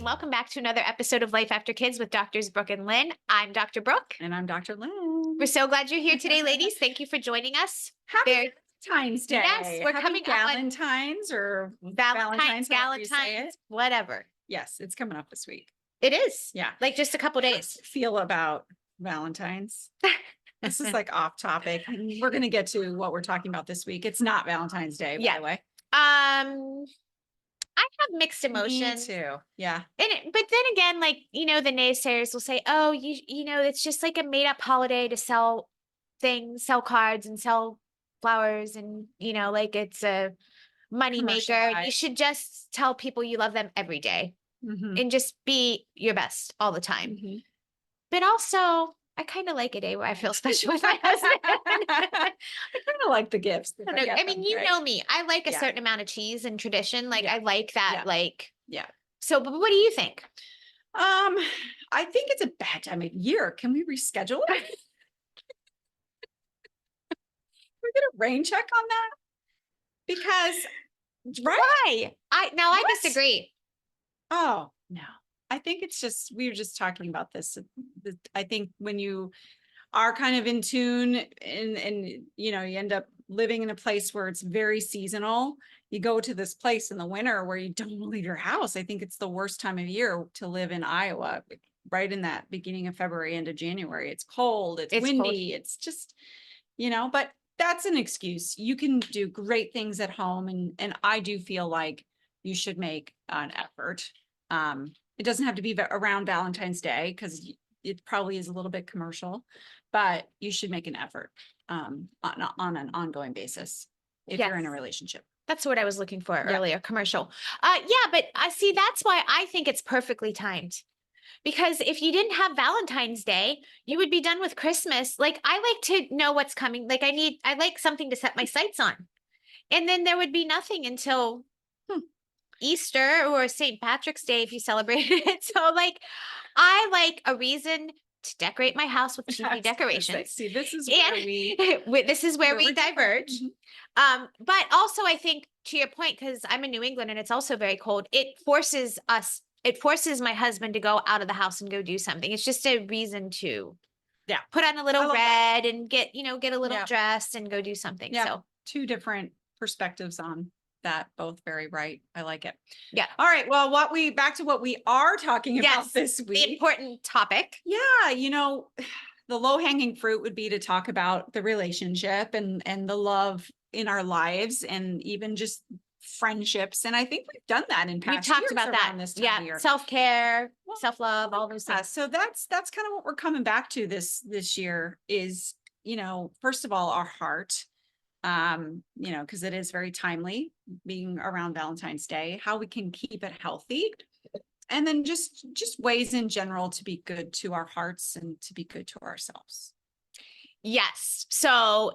and welcome back to another episode of Life After Kids with Doctors Brooke and Lynn. I'm Dr. Brooke. And I'm Dr. Lynn. We're so glad you're here today, ladies. Thank you for joining us. Happy Valentine's Day. Yes, we're Happy coming up on Valentine's or Valentine's, however you say it. whatever. Yes, it's coming up this week. It is. Yeah. Like just a couple How do days. you feel about Valentine's? This is like off topic. We're going to get to what we're talking about this week. It's not Valentine's Day, by the way. I have mixed emotions. Me too. Yeah. But then again, like, the naysayers will say, oh, it's just like a made up holiday to sell things, sell cards and sell flowers. And, like it's a money maker. You should just tell people you love them every day and just be your best all the time. But also, I kind of like a day where I feel special with my husband. I kind of like the gifts. I mean, you know me. I like a certain amount of cheese and tradition. Like I like that. So, but what do you think? I think it's a bad time of year. Can we reschedule it? Can we get a rain check on that? Because why? I disagree. Oh no. I think it's just, we were just talking about this. I think when you are kind of in tune and you end up living in a place where it's very seasonal, you go to this place in the winter where you don't leave your house. I think it's the worst time of year to live in Iowa, right in that beginning of February into January. It's cold, it's windy, cold. It's just, but that's an excuse. You can do great things at home. And I do feel like you should make an effort. It doesn't have to be around Valentine's Day because it probably is a little bit commercial, but you should make an effort on an ongoing basis if you're in a relationship. That's what I was looking for earlier, commercial. But I see that's why I think it's perfectly timed. Because if you didn't have Valentine's Day, you would be done with Christmas. Like I like to know what's coming. Like I like something to set my sights on. And then there would be nothing until Easter or St. Patrick's Day if you celebrated it. So like, I like a reason to decorate my house with cheesy decorations. See, this is where this is where we diverge. But also I think to your point, because I'm in New England and it's also very cold, it forces my husband to go out of the house and go do something. It's just a reason to put on a little red and get a little dressed and go do something. Yeah. So two different perspectives on that, both very right. I like it. Yeah. All right. Well, back to what we are talking about this week. The important topic. Yeah. The low hanging fruit would be to talk about the relationship and the love in our lives and even just friendships. And I think we've done that in past years. We've talked about that. Self-care, self-love, all those things. So that's kind of what we're coming back to this year is, first of all, our heart. Because it is very timely being around Valentine's Day, how we can keep it healthy. And then just ways in general to be good to our hearts and to be good to ourselves. Yes. So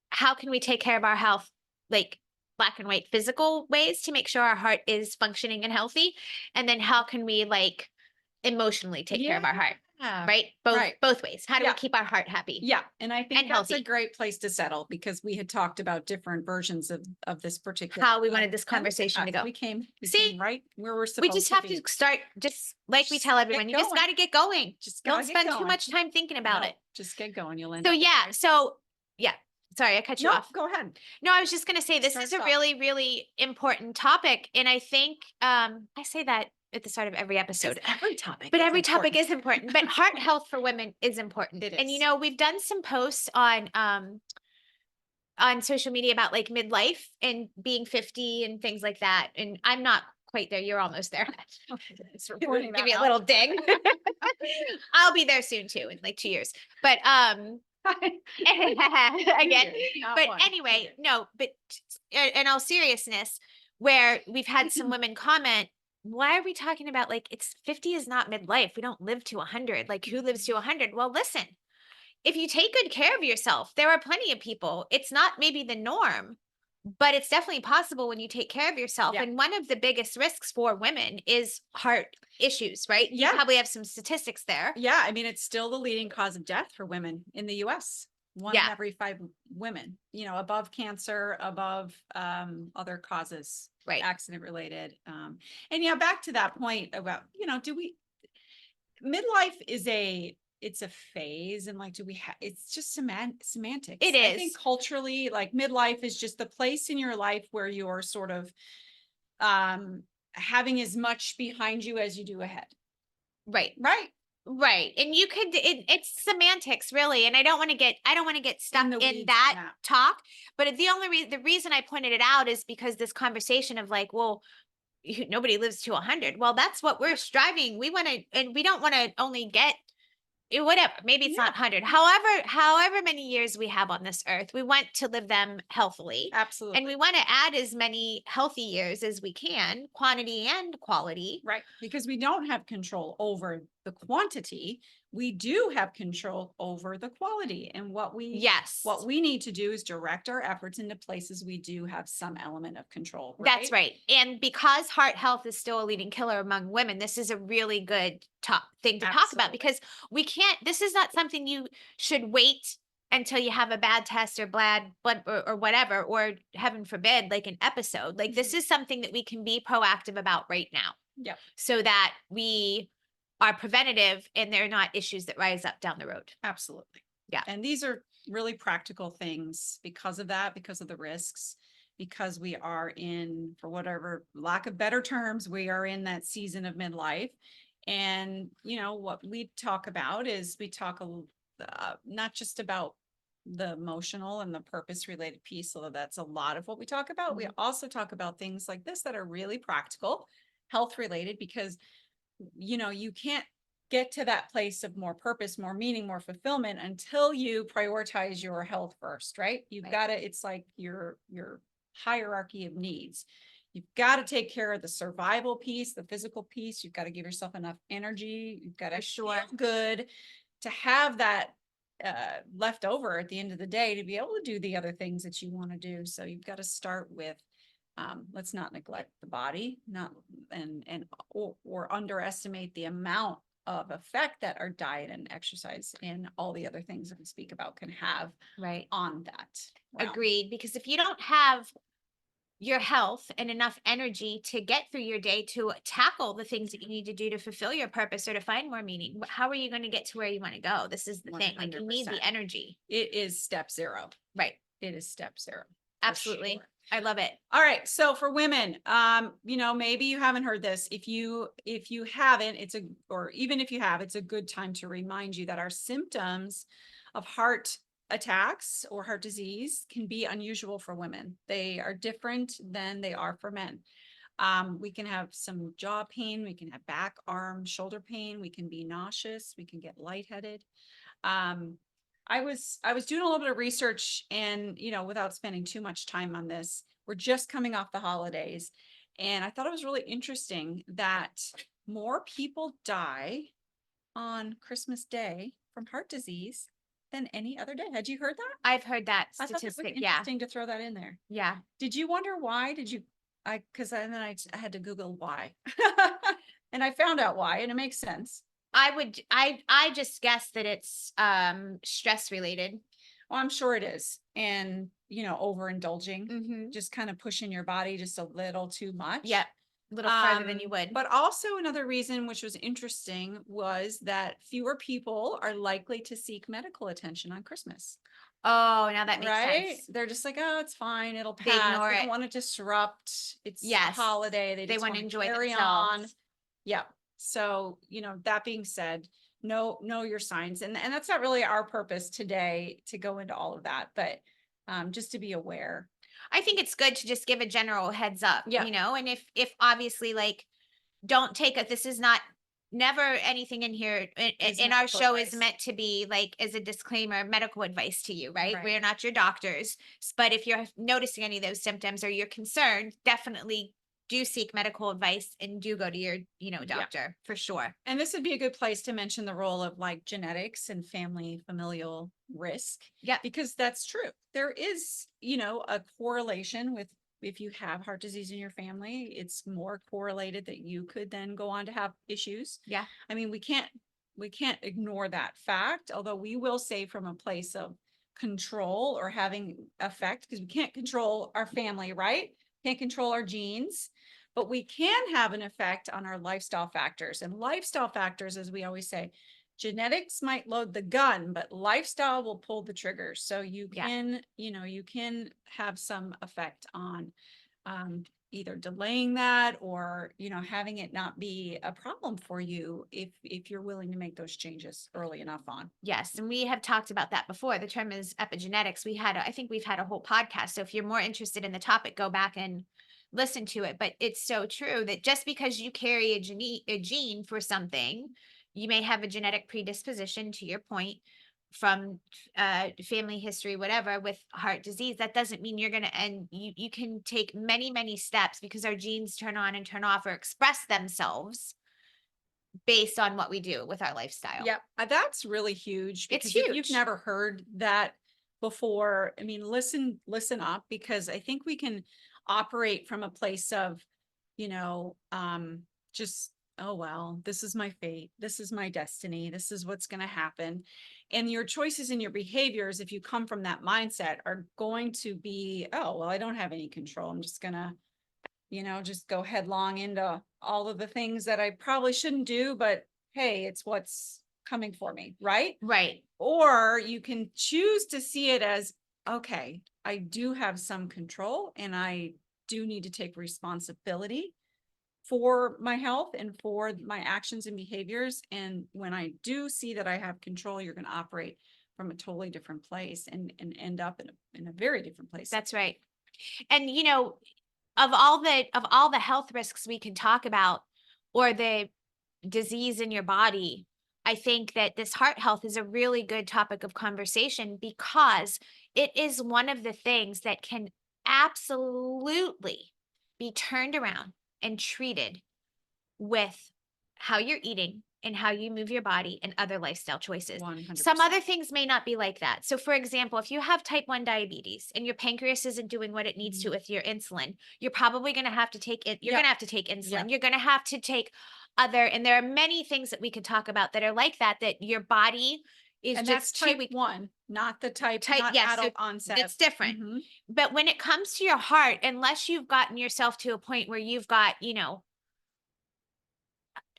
how can we take care of our health, like black and white physical ways to make sure our heart is functioning and healthy? And then how can we like emotionally take care of our heart? Right. Both ways. How do we keep our heart happy? Yeah. And I think that's a great place to settle because we had talked about different versions of this particular. How we wanted this conversation to go. We came right where we're supposed to be. We just have to start, just like we tell everyone, you just got to get going. Don't spend too much time thinking about it. Just get going. You'll end up. Sorry, I cut you off. Go ahead. No, I was just going to say, this is a really, really important topic. And I think, I say that at the start of every episode. Every topic. But every topic is important. But heart health for women is important. It is. And we've done some posts on social media about like midlife and being 50 and things like that. And I'm not quite there. You're almost there. Give you a little ding. I'll be there soon too, in like 2 years. But again, but anyway, no, but in all seriousness, where we've had some women comment, why are we talking about like 50 is not midlife? We don't live to 100. Like who lives to 100? Well, listen, if you take good care of yourself, there are plenty of people. It's not maybe the norm, but it's definitely possible when you take care of yourself. Yeah. And one of the biggest risks for women is heart issues, right? Yeah. You probably have some statistics there. Yeah. I mean, it's still the leading cause of death for women in the US. One in every 5 women, above cancer, above other causes. Right. accident related. And yeah, back to that point about, midlife is it's a phase, and like, it's just semantics. It I think is. culturally, like midlife is just the place in your life where you're sort of, having as much behind you as you do ahead. Right. Right. Right. And you could it's semantics really. And I don't want to get stuck the in weeds on that that. talk. But the reason I pointed it out is because this conversation of like, well, nobody lives to 100. Well, that's what we're striving. We want to, and we don't want to only get whatever, maybe it's not Yeah, 100. However many years we have on this earth, we want to live them healthily. And absolutely. we want to add as many healthy years as we can, quantity and quality. Right. Because we don't have control over the quantity. We do have control over the quality, and Yes. what we need to do is direct our efforts into places we do have some element of control. That's right. And because heart health is still a leading killer among women, this is a really good thing to talk about, Absolutely. because this is not something you should wait until you have a bad test or blood or whatever, or heaven forbid, like an episode. Like this is something that we can be proactive about right now, Yeah, so that we are preventative and they're not issues that rise up down the road. absolutely. Yeah. And these are really practical things because of that, because of the risks, because we are in, for whatever lack of better terms, we are in that season of midlife. And, what we talk about is not just about the emotional and the purpose related piece, although that's a lot of what we talk about. We also talk about things like this that are really practical, health related, because, you can't get to that place of more purpose, more meaning, more fulfillment until you prioritize your health first, right? You've Right. got to, it's like your hierarchy of needs. You've got to take care of the survival piece, the physical piece. You've got to give yourself enough energy. You've got to feel good to have that left over at the end of the day to be able to do the other things that you want to do. So you've got to start with, let's not neglect the body, not or underestimate the amount of effect that our diet and exercise and all the other things that we speak about can have Right. on that realm. Agreed. Because if you don't have your health and enough energy to get through your day to tackle the things that you need to do to fulfill your purpose or to find more meaning, how are you going to get to where you want to go? This is the thing. Like, you need the 100%. energy. It is step zero. Right. It is step zero. Absolutely. Sure. I love it. All right. So for women, maybe you haven't heard this. If you haven't, or even if you have, it's a good time to remind you that our symptoms of heart attacks or heart disease can be unusual for women. They are different than they are for men. We can have some jaw pain, we can have back, arm, shoulder pain, we can be nauseous, we can get lightheaded. I was doing a little bit of research, and without spending too much time on this, we're just coming off the holidays, and I thought it was really interesting that more people die on Christmas Day from heart disease than any other day. Had you heard that? I've heard that I thought it was statistic. Yeah. interesting to throw that in there. Yeah. Did you wonder why? Because then I had to Google why. And I found out why, and it makes sense. I just guess that it's stress related. Well, I'm sure it is. And, overindulging, Mm-hmm. just kind of pushing your body just a little too much. Yep. A little farther than you would. But also another reason, which was interesting, was that fewer people are likely to seek medical attention on Christmas. Oh, now that makes Right? sense. They're just like, oh, it's fine. It'll They pass. ignore They it. don't want to disrupt. It's a Yes. holiday. They just want to enjoy carry on. themselves. Yeah. So, that being said, know your signs. And that's not really our purpose today to go into all of that, but just to be aware. I think it's good to just give a general heads up, Yeah. and if obviously, like, don't take it. This is not, never anything in here in our show is meant to be like, as a disclaimer, medical advice to you, right? We're not your doctors. But if you're noticing any of those symptoms or you're concerned, definitely do seek medical advice and do go to your, doctor for sure. And this would be a good place to mention the role of like genetics and familial risk. Yeah. Because that's true. There is, a correlation with, if you have heart disease in your family, it's more correlated that you could then go on to have issues. Yeah. I mean, we can't ignore that fact, although we will say from a place of control or having effect, because we can't control our family, right? can't control our genes, but we can have an effect on our lifestyle factors. And lifestyle factors, as we always say, genetics might load the gun, but lifestyle will pull the trigger. So you Yeah. can, you can have some effect on either delaying that or, having it not be a problem for you if you're willing to make those changes early enough on. Yes, and we have talked about that before. The term is epigenetics. I think we've had a whole podcast. So if you're more interested in the topic, go back and listen to it. But it's so true that just because you carry a gene for something, you may have a genetic predisposition, to your point, from family history, whatever, with heart disease. That doesn't mean you're going to, and you can take many, many steps because our genes turn on and turn off or express themselves based on what we do with our lifestyle. Yep, that's really huge It's because if you've huge. never heard that before, I mean, listen up because I think we can operate from a place of, just, oh, well, this is my fate. This is my destiny. This is what's going to happen. And your choices and your behaviors, if you come from that mindset, are going to be, oh, well, I don't have any control. I'm just going to just go headlong into all of the things that I probably shouldn't do, but hey, it's what's coming for me, right? Right. Or you can choose to see it as, okay, I do have some control and I do need to take responsibility for my health and for my actions and behaviors. And when I do see that I have control, you're going to operate from a totally different place and end up in a very different place. That's right. And of all the health risks we can talk about, or the disease in your body, I think that this heart health is a really good topic of conversation because it is one of the things that can absolutely be turned around and treated with how you're eating and how you move your body and other lifestyle choices. 100%. Some other things may not be like that. So, for example, if you have type 1 diabetes and your pancreas isn't doing what it needs to with your insulin, you're probably going to have to take it. You're Yep. going to have to take insulin. Yep. You're going to have to take other, and there are many things that we could talk about that are like that, that your body is And just that's too type weak. 1, not the type, Type, not yes, so adult onset. it's different. Mhm. But when it comes to your heart, unless you've gotten yourself to a point where you've got,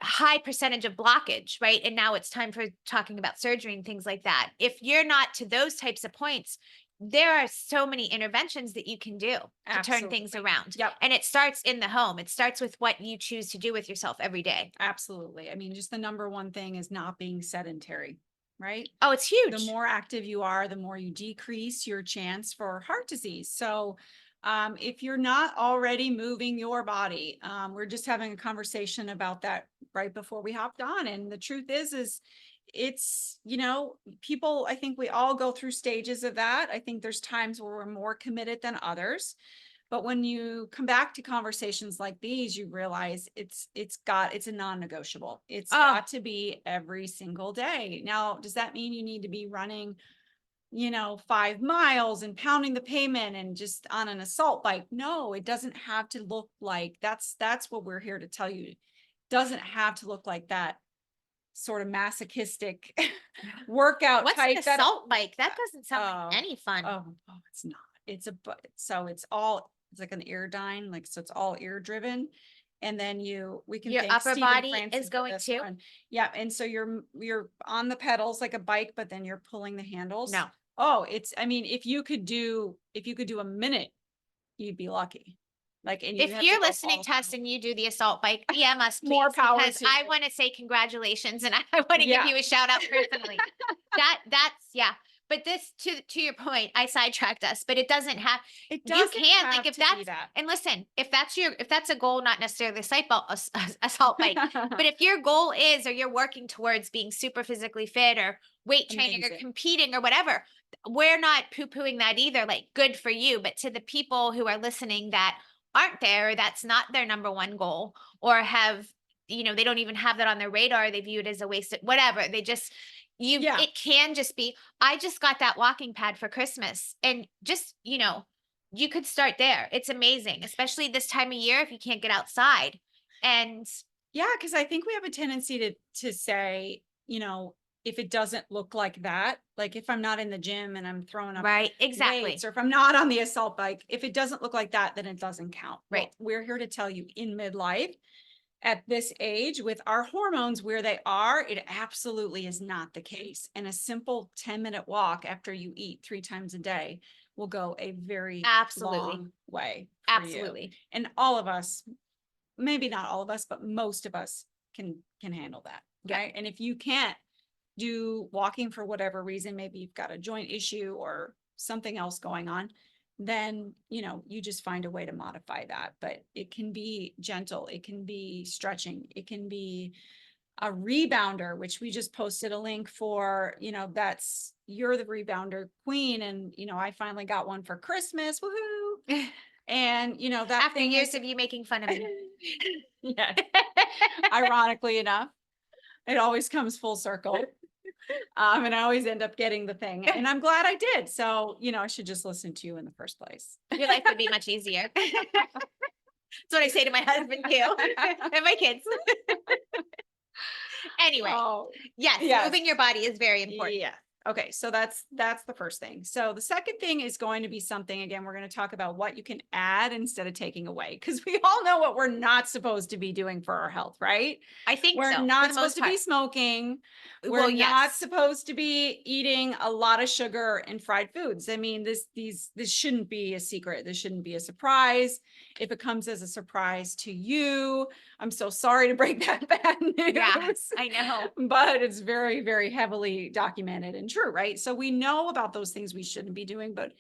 high percentage of blockage, right? And now it's time for talking about surgery and things like that. If you're not to those types of points, there are so many interventions that you can do to turn things Absolutely. around. Yep. And it starts in the home. It starts with what you choose to do with yourself every day. Absolutely. I mean, just the number one thing is not being sedentary, right? Oh, it's The huge. more active you are, the more you decrease your chance for heart disease. So, if you're not already moving your body, we're just having a conversation about that right before we hopped on. And the truth is it's, people, I think we all go through stages of that. I think there's times where we're more committed than others. But when you come back to conversations like these, you realize it's a non-negotiable. It's Oh, got to be every single day. Now, does that mean you need to be running, 5 miles and pounding the pavement and just on an assault bike? No, it doesn't have to look like that's what we're here to tell you. It doesn't have to look like that sort of masochistic workout what's an type that assault bike? That doesn't sound like any fun. it's not. So it's like an Airdyne, like, so it's all air driven. And then we can Your thank upper Stephen body Francis is for going this to? one. Yeah. And so you're on the pedals like a bike, but then you're pulling the handles. No. Oh, I mean, if you could do a minute, you'd be lucky. Like, and you If have to you're go listening all to us and you do the assault bike, DM us, please, more power because to I you. want to say congratulations and I want to give Yeah. you a shout out personally. That's yeah. But this, to your point, I sidetracked us, but it doesn't have. It You doesn't can, have like, if to be that's, that. and listen, if that's a goal, not necessarily a assault bike, but if your goal is, or you're working towards being super physically fit or weight training or Amazing. competing or whatever, we're not poo-pooing that either. Like, good for you. But to the people who are listening that aren't there, that's not their number one goal, or have, they don't even have that on their radar. They view it as a waste of whatever. They just, Yeah. it can just be, I just got that walking pad for Christmas, and just, you could start there. It's amazing, especially this time of year if you can't get outside. And Yeah, because I think we have a tendency to say, if it doesn't look like that, like if I'm not in the gym and I'm throwing up Right. Exactly. weights, or if I'm not on the assault bike, if it doesn't look like that, then it doesn't count. Right. Well, we're here to tell you in midlife, at this age, with our hormones where they are, it absolutely is not the case. And a simple 10-minute walk after you eat 3 times a day will go a very Absolutely. long way for you. Absolutely. And all of us, maybe not all of us, but most of us can handle that. Yeah. Right. And if you can't do walking for whatever reason, maybe you've got a joint issue or something else going on, then, you know, you just find a way to modify that. But it can be gentle, it can be stretching, it can be a rebounder, which we just posted a link for. You know, that's, you're the rebounder queen. And, you know, I finally got one for Christmas. Woohoo. And, you know, that After thing years is, of you making fun of me. yes, ironically enough, it always comes full circle. And I always end up getting the thing, and I'm glad I did. So, you know, I should just listen to you in the first place. Your life would be much easier. That's what I say to my husband too, and my kids. Anyway, Oh, yes, yes. moving your body is very important. yeah. Okay, so that's the first thing. So the second thing is going to be something, again, we're going to talk about what you can add instead of taking away, because we all know what we're not supposed to be doing for our health, right? I think We're so, for not the supposed most to part. be smoking. We're Well, not yes. supposed to be eating a lot of sugar and fried foods. I mean, this shouldn't be a secret. This shouldn't be a surprise. If it comes as a surprise to you, I'm so sorry to break that bad news. Yeah, I know. But it's very, very heavily documented and true, right? So we know about those things we shouldn't be doing, but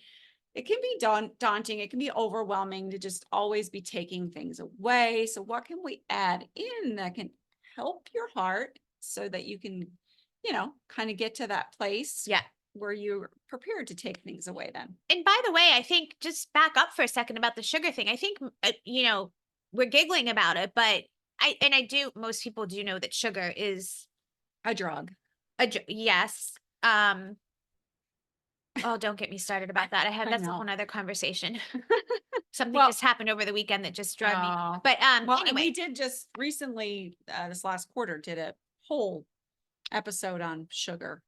it can be daunting. It can be overwhelming to just always be taking things away. So what can we add in that can help your heart so that you can, you know, kind of get to that place Yeah. where you're prepared to take things away then? And by the way, I think, just back up for a second about the sugar thing. I think, you know, we're giggling about it, but most people do know that sugar is A drug. yes. Oh, don't get me started about that. I That's a know. whole nother conversation. Something Well- just happened over the weekend that just drove me. Oh. But Well, and anyway, we did just recently, this last quarter, did a whole episode on sugar.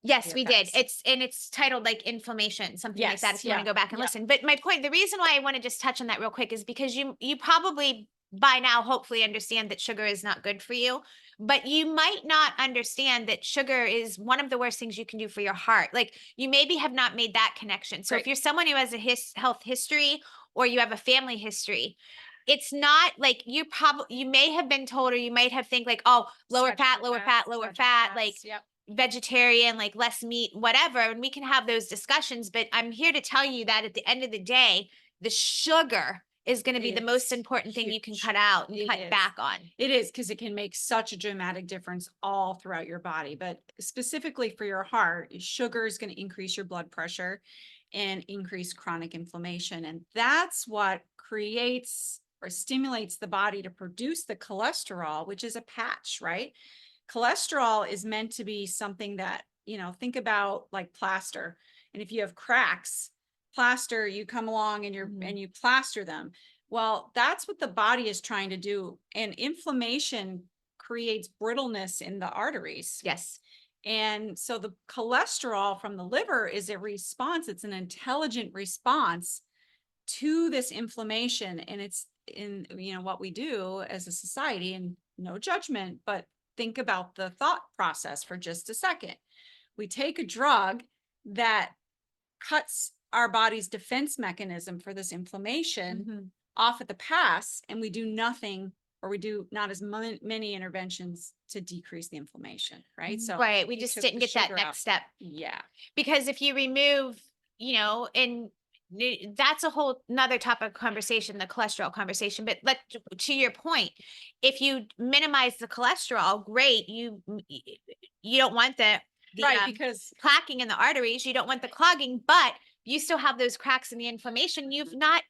yes, we did. effects. It's titled like inflammation, something like that, Yes, if you want to yeah, go back and yeah. listen. But my point, the reason why I want to just touch on that real quick is because you probably by now hopefully understand that sugar is not good for you, but you might not understand that sugar is one of the worst things you can do for your heart. Like, you maybe have not made that connection. So if Right. you're someone who has a health history, or you have a family history, it's not like you may have been told, or you might have think like, oh, lower fat, lower fat, lower fat, like Yep. vegetarian, like less meat, whatever. And we can have those discussions, but I'm here to tell you that at the end of the day, the sugar is going to be the most It's important thing you can huge. cut out and It cut is. back on. It is, because it can make such a dramatic difference all throughout your body. But specifically for your heart, sugar is going to increase your blood pressure and increase chronic inflammation. And that's what creates or stimulates the body to produce the cholesterol, which is a patch, right? Cholesterol is meant to be something that, you know, think about like plaster. And if you have cracks, plaster, you come along and and you plaster them. Well, that's what the body is trying to do. And inflammation creates brittleness in the arteries. Yes. And so the cholesterol from the liver is a response. It's an intelligent response to this inflammation. And it's in, you know, what we do as a society, and no judgment, but think about the thought process for just a second. We take a drug that cuts our body's defense mechanism for this inflammation off at the pass, and we do nothing, or we do not as many interventions to decrease the inflation, right? So right, we you just took didn't the get that sugar next out. step. Yeah. Because if you remove, you know, and that's a whole another topic of conversation, the cholesterol conversation. But to your point, if you minimize the cholesterol, great. You don't want the Right, because plaquing in the arteries. You don't want the clogging, but you still have those cracks in the inflammation. You've not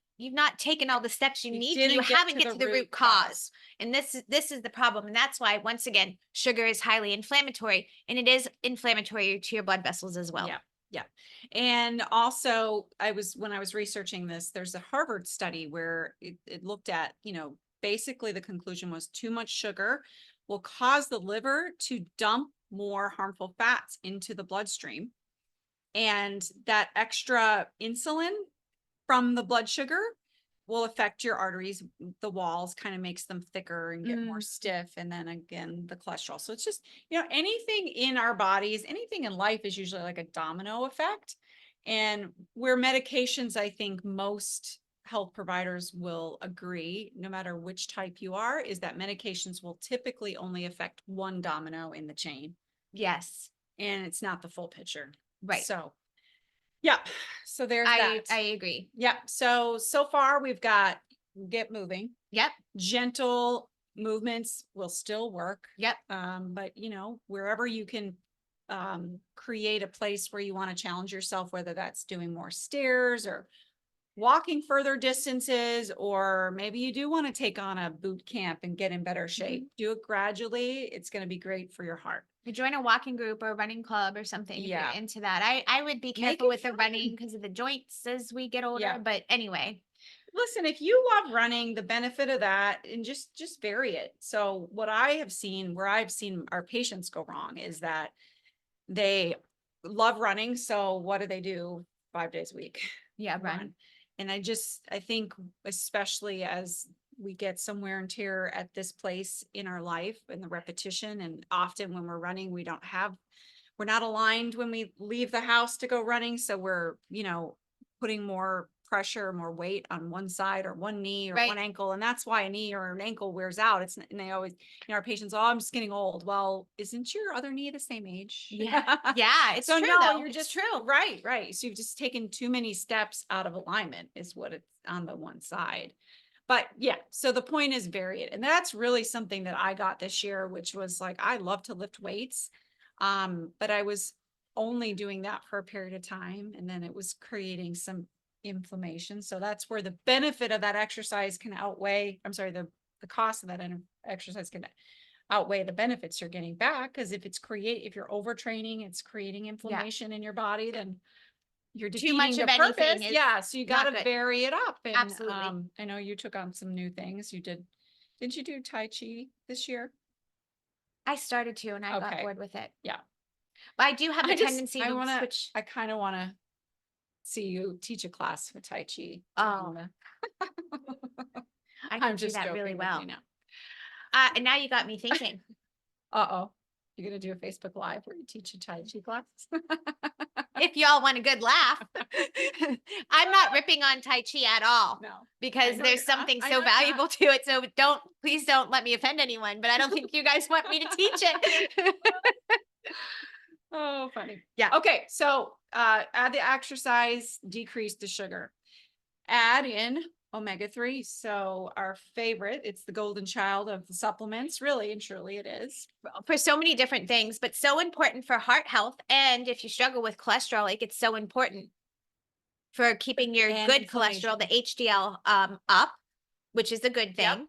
taken all the steps you need. You haven't get to the root cause. And this is the problem. And that's why, once again, sugar is highly inflammatory, and it is inflammatory to your blood vessels as well. Yeah. Yeah. And also, when I was researching this, there's a Harvard study where it looked at, you know, basically the conclusion was too much sugar will cause the liver to dump more harmful fats into the bloodstream. And that extra insulin from the blood sugar will affect your arteries. The walls kind of makes them thicker and get more stiff. And then again, the cholesterol. So it's just, anything in our bodies, anything in life is usually like a domino effect. And where medications, I think most health providers will agree, no matter which type you are, is that medications will typically only affect one domino in the chain. Yes. And it's not the full picture. Right. So, yeah. So there's that. I agree. Yeah. So far we've got get moving. Yep. Gentle movements will still work. Yep. But wherever you can create a place where you want to challenge yourself, whether that's doing more stairs or walking further distances, or maybe you do want to take on a boot camp and get in better shape. Do it gradually. It's going to be great for your heart. You join a walking group or a running club or something if Yeah. you're into that. I would be careful with the running because of the joints as we get older. Yeah. But anyway. Listen, if you love running, the benefit of that, and just vary it. So what I have seen, where I've seen our patients go wrong, is that they love running. So what do? 5 days a week. Yeah, run. And I think especially as we get some wear and tear at this place in our life and the repetition, and often when we're running, we're not aligned when we leave the house to go running. So we're, putting more pressure, more weight on one side or one knee or Right. one ankle. And that's why a knee or an ankle wears out. And they always, our patients, oh, I'm just getting old. Well, isn't your other knee the same age? Yeah. Yeah. It's So true. no, Though. you're It's just true. right. So you've just taken too many steps out of alignment is what it's on the one side. But yeah, so the point is vary it. And that's really something that I got this year, which was like, I love to lift weights. But I was only doing that for a period of time. And then it was creating some inflammation. So that's where the benefit of that exercise can outweigh, the cost of that exercise can outweigh the benefits you're getting back. Because if you're overtraining, it's creating inflammation in your body, then you're Too much defeating of the anything purpose. is Yeah. So you got not to good. vary it up. And, Absolutely. I know you took on some new things. Didn't you do Tai Chi this year? I started to and I got Okay. bored with it. Yeah. But I do have the tendency to switch. I kind of want to see you teach a class for Tai Chi. Oh. I can do that really well. And now you got me thinking. Uh-oh. You're going to do a Facebook Live where you teach a Tai Chi class? If y'all want a good laugh. I'm not ripping on Tai Chi at all. No. Because there's something so valuable to it. So please don't let me offend anyone, but I don't think you guys want me to teach it. Oh, funny. Yeah. Okay. So add the exercise, decrease the sugar. Add in omega-3. So our favorite, it's the golden child of the supplements, really and truly it is. For so many different things, but so important for heart health. And if you struggle with cholesterol, like it's so important for keeping your good cholesterol, the HDL up, which is a good thing. Yep.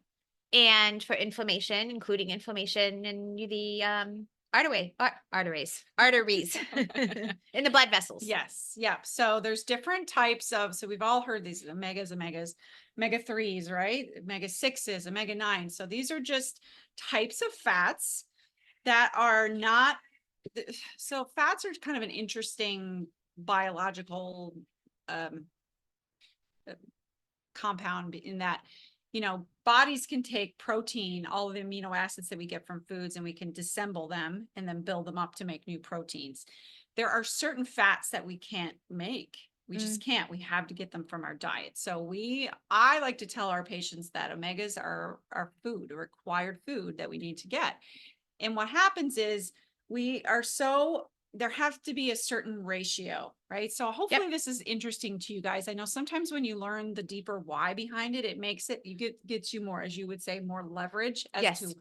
And for inflammation, including inflammation in the arteries in the blood vessels. Yes. Yep. So there's different types of, so we've all heard these omega 3s, right? Omega 6s, omega 9. So these are just types of fats that are not, so fats are kind of an interesting biological compound in that, bodies can take protein, all of the amino acids that we get from foods, and we can disassemble them and then build them up to make new proteins. There are certain fats that we can't make. We just can't. We have to get them from our diet. So I like to tell our patients that omegas are our food, a required food that we need to get. And what happens is there has to be a certain ratio, right? So hopefully this is interesting to you guys. I know sometimes when you learn the deeper why behind it, gets you more, as you would say, more leverage as to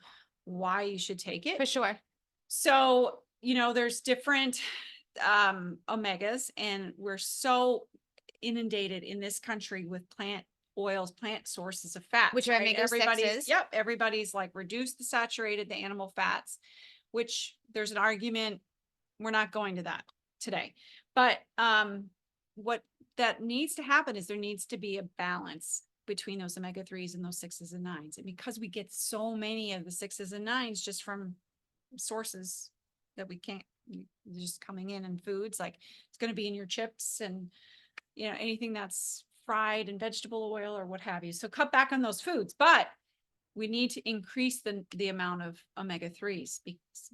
why you should take it. For sure. So, there's different omegas, and we're so inundated in this country with plant oils, plant sources of fat, which are omega-6s. Yep. Everybody's like reduce the saturated, the animal fats, which there's an argument. We're not going to that today, but what that needs to happen is there needs to be a balance between those omega 3s and those 6s and 9s. And because we get so many of the 6s and 9s just from sources that we can't, just coming in foods, like it's going to be in your chips and, anything that's fried in vegetable oil or what have you. So cut back on those foods, but we need to increase the amount of omega-3s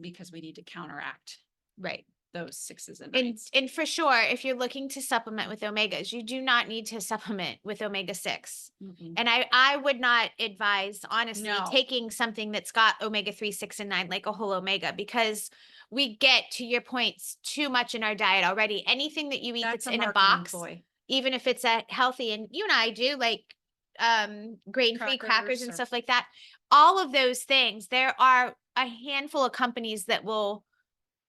because we need to counteract Right. those 6s and And 9s. and for sure, if you're looking to supplement with omegas, you do not need to supplement with omega-6. Mm-mm. And I would not advise, honestly, No. taking something that's got omega-3, 6, and 9, like a whole omega, because we get, to your points, too much in our diet already. Anything that you eat That's that's a in a marketing box, ploy. even if it's a healthy, and you and I do, like grain-free crackers and Or- stuff like that, all of those things, there are a handful of companies that will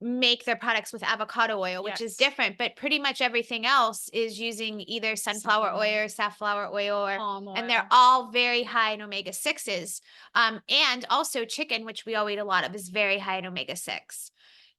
make their products with avocado oil, which is Yes. different, but pretty much everything else is using either sunflower oil or safflower oil, or, Palm and they're oil. all very high in omega-6s. And also chicken, which we all eat a lot of, is very high in omega-6.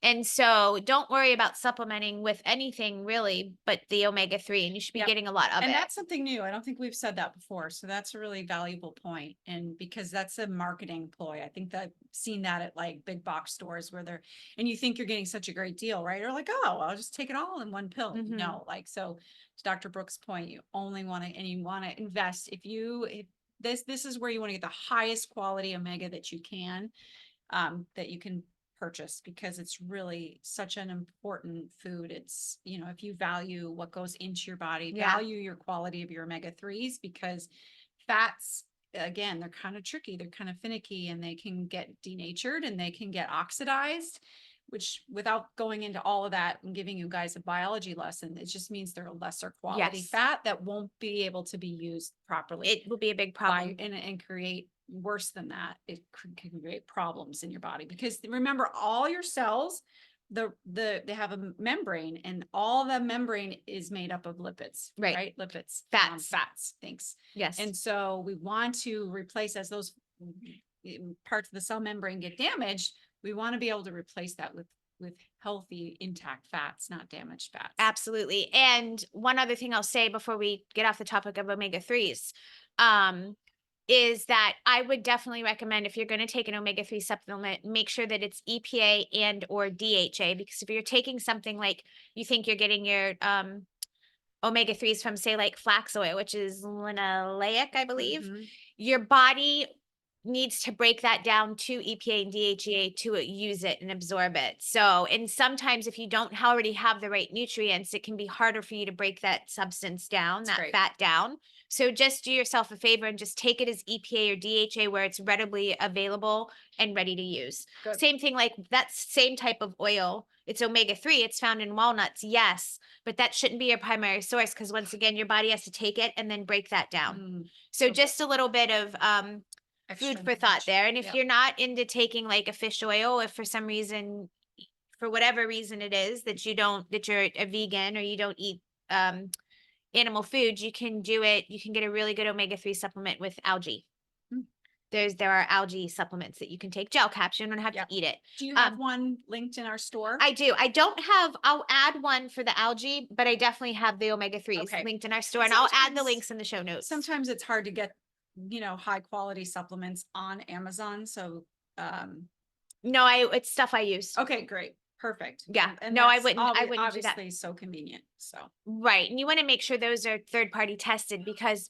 And so don't worry about supplementing with anything really, but the omega-3, and you should be Yep. getting a lot of And it. that's something new. I don't think we've said that before. So that's a really valuable point. And because that's a marketing ploy, I think that I've seen that at like big box stores where they're, and you think you're getting such a great deal, right? Or like, oh, I'll just take it all in one pill. Mhm. No, like, so to Dr. Brooks' point, you only want to, and you want to invest. If this is where you want to get the highest quality omega that you can purchase, because it's really such an important food. It's, if you value what goes into your body, Yeah. value your quality of your omega-3s, because fats, again, they're kind of tricky, they're kind of finicky, and they can get denatured and they can get oxidized, which, without going into all of that and giving you guys a biology lesson, it just means they're a lesser quality Yes. fat that won't be able to be used properly It will be a big problem. and create, worse than that, it can create problems in your body. Because remember, all your cells, they have a membrane, and all the membrane is made up of lipids, Right. right? Lipids, Fats. thanks. Yes. And so we want to replace, as those parts of the cell membrane get damaged, we want to be able to replace that with healthy, intact fats, not damaged fats. Absolutely. And one other thing I'll say before we get off the topic of omega-3s, is that I would definitely recommend, if you're going to take an omega-3 supplement, make sure that it's EPA and or DHA, because if you're taking something like, you think you're getting your omega-3s from, say, like flax oil, which is linoleic, I believe, Mhm. your body needs to break that down to EPA and DHA to use it and absorb it. So, and sometimes if you don't already have the right nutrients, it can be harder for you to break that substance down, That's that great. fat down. So just do yourself a favor and just take it as EPA or DHA, where it's readily available and ready to use. Good. Same thing, like that same type of oil, it's omega-3, it's found in walnuts, yes, but that shouldn't be your primary source, because once again, your body has to take it and then break that down. So So just a little bit of food for thought there. And if Yep. you're not into taking like a fish oil, if for some reason, for whatever reason it is that that you're a vegan or you don't eat animal foods, you can get a really good omega-3 supplement with algae. Mm. There are algae supplements that you can take, gel caps. You don't have Yep. to eat it. Do you have one linked in our store? I do. I'll add one for the algae, but I definitely have the omega-3s Okay. linked in our store, and And I'll add the sometimes- links in the show notes. Sometimes it's hard to get, high quality supplements on Amazon. So, No, it's stuff I use. okay, great. Perfect. Yeah. And No, I that's wouldn't do that. obviously so convenient. So, Right. And you want to make sure those are third party tested, because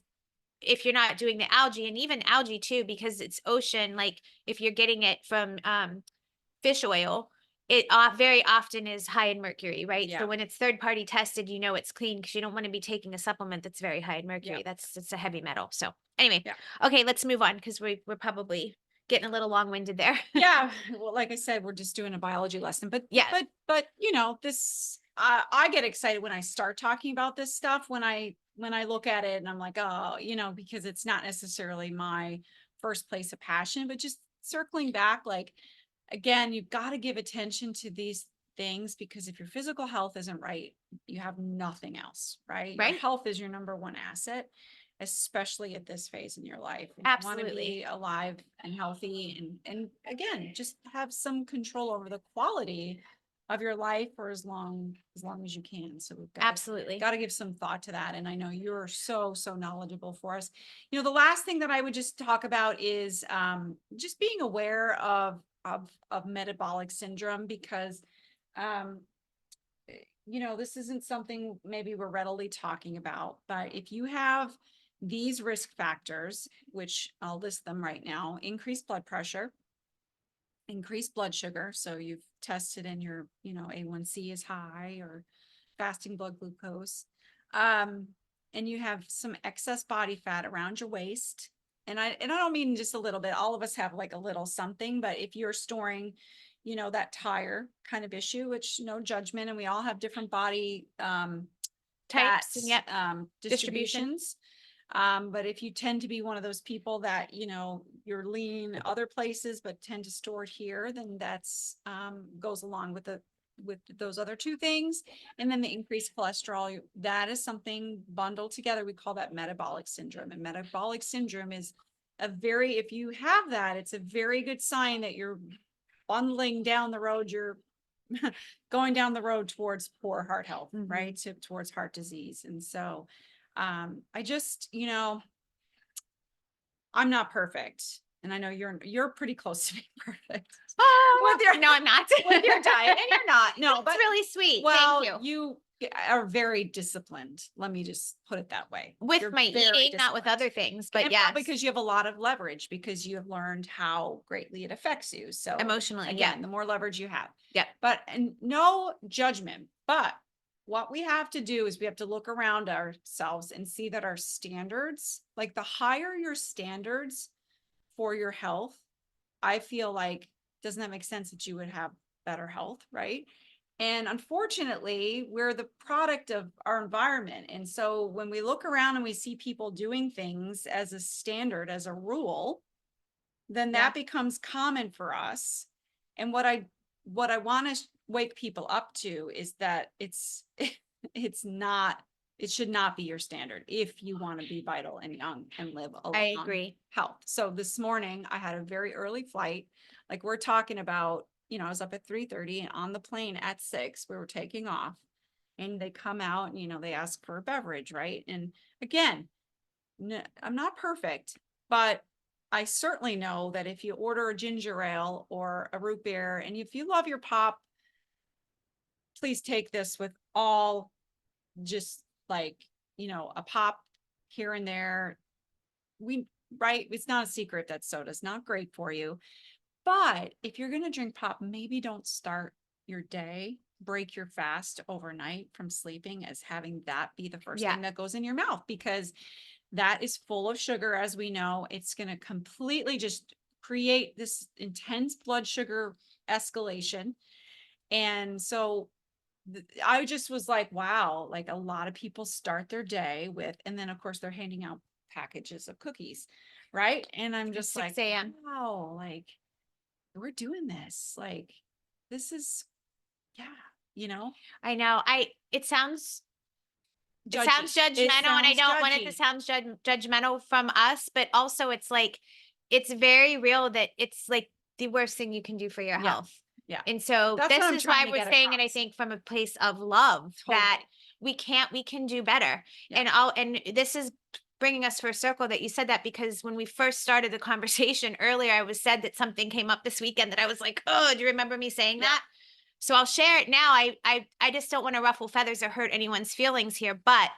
if you're not doing the algae, and even algae too, because it's ocean, like if you're getting it from fish oil, it very often is high in mercury, right? Yeah. So when it's third party tested, you know it's clean, because you don't want to be taking a supplement that's very high in mercury. Yeah. It's a heavy metal. So anyway, Yeah. okay, let's move on, because we're probably getting a little long winded there. yeah, well, like I said, we're just doing a biology lesson, but Yeah. but this, I get excited when I start talking about this stuff, when I look at it and I'm like, oh, because it's not necessarily my first place of passion, but just circling back, like, again, you've got to give attention to these things, because if your physical health isn't right, you have nothing else, right? Your Right. health is your number one asset, especially at this phase in your life. And you want to Absolutely. be alive and healthy, and again, just have some control over the quality of your life for as long as you can. So we've Absolutely. got to give some thought to that. And I know you're so knowledgeable for us. The last thing that I would just talk about is just being aware of metabolic syndrome, because um, this isn't something maybe we're readily talking about, but if you have these risk factors, which I'll list them right now: increased blood pressure, increased blood sugar. So you've tested and your, A1C is high, or fasting blood glucose. And you have some excess body fat around your waist. And I don't mean just a little bit. All of us have like a little something, but if you're storing, that tire kind of issue, which no judgment, and we all have different body fat Types and yep, distribution. distributions. But if you tend to be one of those people that, you're lean other places, but tend to store it here, then that's goes along with those other two things. And then the increased cholesterol, that is something bundled together. We call that metabolic syndrome. And metabolic syndrome is if you have that, it's a very good sign that you're bundling down the road. You're going down the road towards poor heart health, right? Towards heart disease. And so, I just, I'm not perfect. And I know you're pretty close to being perfect. Oh, no, I'm not. With your diet, and you're not. No, That's really sweet. well, Thank you. you are very disciplined. Let me just put it that way. With You're my very eating, not with disciplined. other things, but And yes, because you have a lot of leverage, because you have learned how greatly it affects you. So emotionally, again, the more leverage you have. yeah. And no judgment, but what we have to do is we have to look around ourselves and see that our standards, like the higher your standards for your health, I feel like, doesn't that make sense that you would have better health, right? And unfortunately, we're the product of our environment. And so when we look around and we see people doing things as a standard, as a rule, then that becomes common for us. And what I want to wake people up to is that it's not, it should not be your standard if you want to be vital and young and live a I long agree. health. So this morning I had a very early flight. Like we're talking about, I was up at 3:30 and on the plane at 6, we were taking off, and they come out and, they ask for a beverage, right? And again, I'm not perfect, but I certainly know that if you order a ginger ale or a root beer, and if you love your pop, please take this with all, just like, a pop here and there. Right? It's not a secret that soda's not great for you. But if you're going to drink pop, maybe don't start your day, break your fast overnight from sleeping as having that be the first thing that goes in your mouth, because that is full of sugar. As we know, it's going to completely just create this intense blood sugar escalation. And so I just was like, wow, like a lot of people start their day with, and then of course they're handing out packages of cookies, right? And I'm just 6 like, a.m. wow, like we're doing this. Like, this is, yeah. I know. It sounds Judgy. It judgmental, and I sounds don't want it to judgy. sound judgmental from us, but also it's like, it's very real that it's like the worst thing you can do for your Yeah. health. Yeah. And so That's what this I'm is trying why to we're get saying it, I across. think, from a place of love, that we can do better. Yeah. And this is bringing us for a circle that you said that, because when we first started the conversation earlier, I was said that something came up this weekend that I was like, oh, do you remember me saying that? So I'll share it now. I just don't want to ruffle feathers or hurt anyone's feelings here, but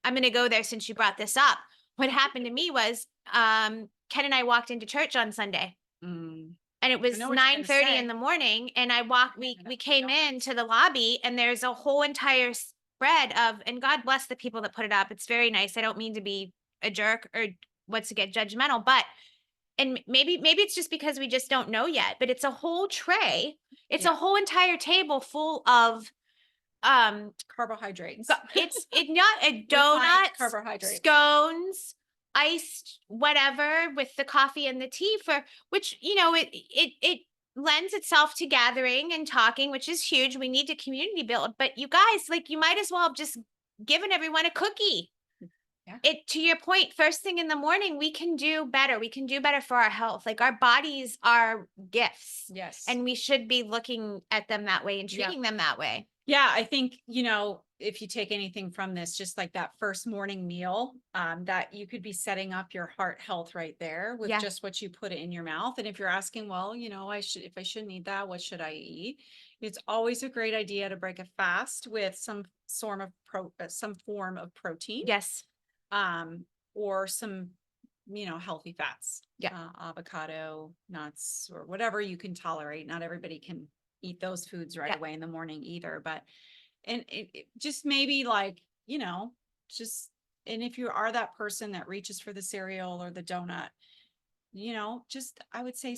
I'm going to go there since you brought this up. What happened to me was, Ken and I walked into church on Sunday, and it was 9:30 in the morning. And we came into the lobby, and there's a whole entire spread of, and God bless the people that put it up. It's very nice. I don't mean to be a jerk or what's to get judgmental, but, and maybe it's just because we just don't know yet, but it's a whole tray. It's a whole entire table full of Carbohydrates. it's not a Refined donut, carbohydrates. scones, iced whatever with the coffee and the tea, for which, it lends itself to gathering and talking, which is huge. We need to community build, but you guys, like, you might as well have just given everyone a cookie. It, to your point, first thing in the morning, we can do better. We can do better for our health. Like, our bodies are gifts. Yes. And we should be looking at them that way and treating them that way. Yeah, I think, if you take anything from this, just like that first morning meal, that you could be setting up your heart health right there with just what you put in your mouth. And if you're asking, well, if I shouldn't eat that, what should I eat? It's always a great idea to break a fast with some some form of protein, Yes. or some, healthy fats. Yeah. Avocado, nuts, or whatever you can tolerate. Not everybody can eat those foods right Yeah. away in the morning either, but, and it just maybe like, just, and if you are that person that reaches for the cereal or the donut, just, I would say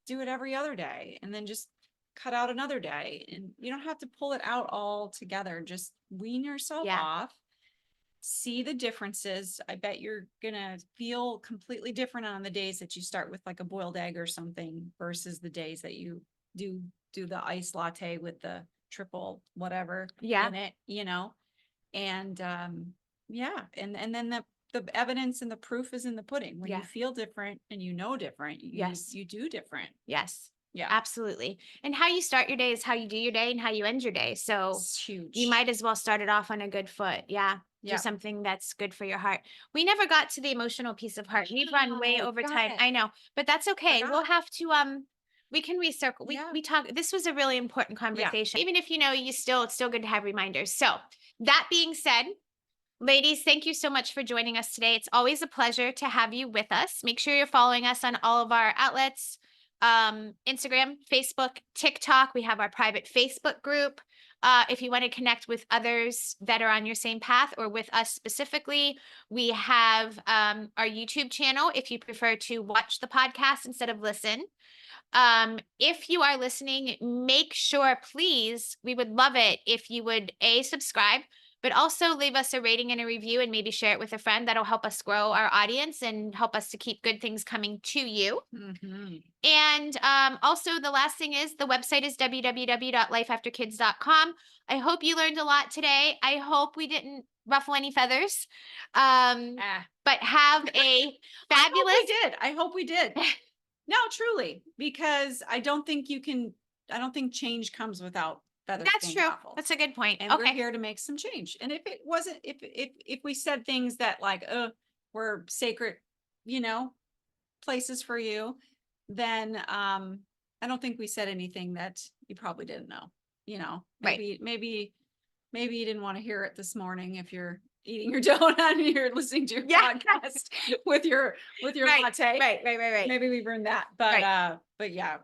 do it every other day, and then just cut out another day, and you don't have to pull it out all together. Just wean yourself Yeah. off, see the differences. I bet you're gonna feel completely different on the days that you start with like a boiled egg or something versus the days that you do the iced latte with the triple whatever Yeah. in it, and yeah, and then the evidence and the proof is in the pudding. When Yeah. you feel different and different, Yes. you do different. Yes. Yeah, Absolutely. And how you start your day is how you do your day and how you end your day. So it's huge. you might as well start it off on a good foot. Yeah. Do Yeah. something that's good for your heart. We never got to the emotional piece of heart. We've run way Oh, over got time. it. I know, but that's okay. We'll Forgot. have to we can recircle. Yeah. We talk, this was a really important Yeah. conversation. Even if it's still good to have reminders. So that being said, ladies, thank you so much for joining us today. It's always a pleasure to have you with us. Make sure you're following us on all of our outlets, Instagram, Facebook, TikTok. We have our private Facebook group. If you want to connect with others that are on your same path or with us specifically, we have our YouTube channel if you prefer to watch the podcast instead of listen. If you are listening, make sure, please, we would love it if you would subscribe, but also leave us a rating and a review and maybe share it with a friend. That'll help us grow our audience and help us to keep good things coming to you. Mm-hmm. And also, the last thing is the website is www.lifeafterkids.com. I hope you learned a lot today. I hope we didn't ruffle any feathers. But have a fabulous. I hope we did. No, truly, because I don't think change comes without feathers That's being true. ruffled. That's a good point. And we're Okay. here to make some change. And if it wasn't, if we said things that like, we're sacred, places for you, then I don't think we said anything that you probably didn't know. Right. Maybe you didn't want to hear it this morning if you're eating your donut and you're listening to your Yeah. podcast with your Right. latte. Right. Maybe we've earned that, but Right. but yeah,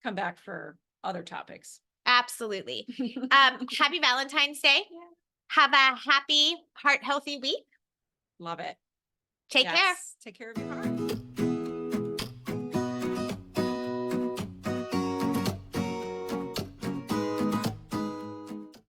come back for other topics. Absolutely. Happy Valentine's Day. Have a happy, heart healthy week. Love it. Take care. Take care of your heart.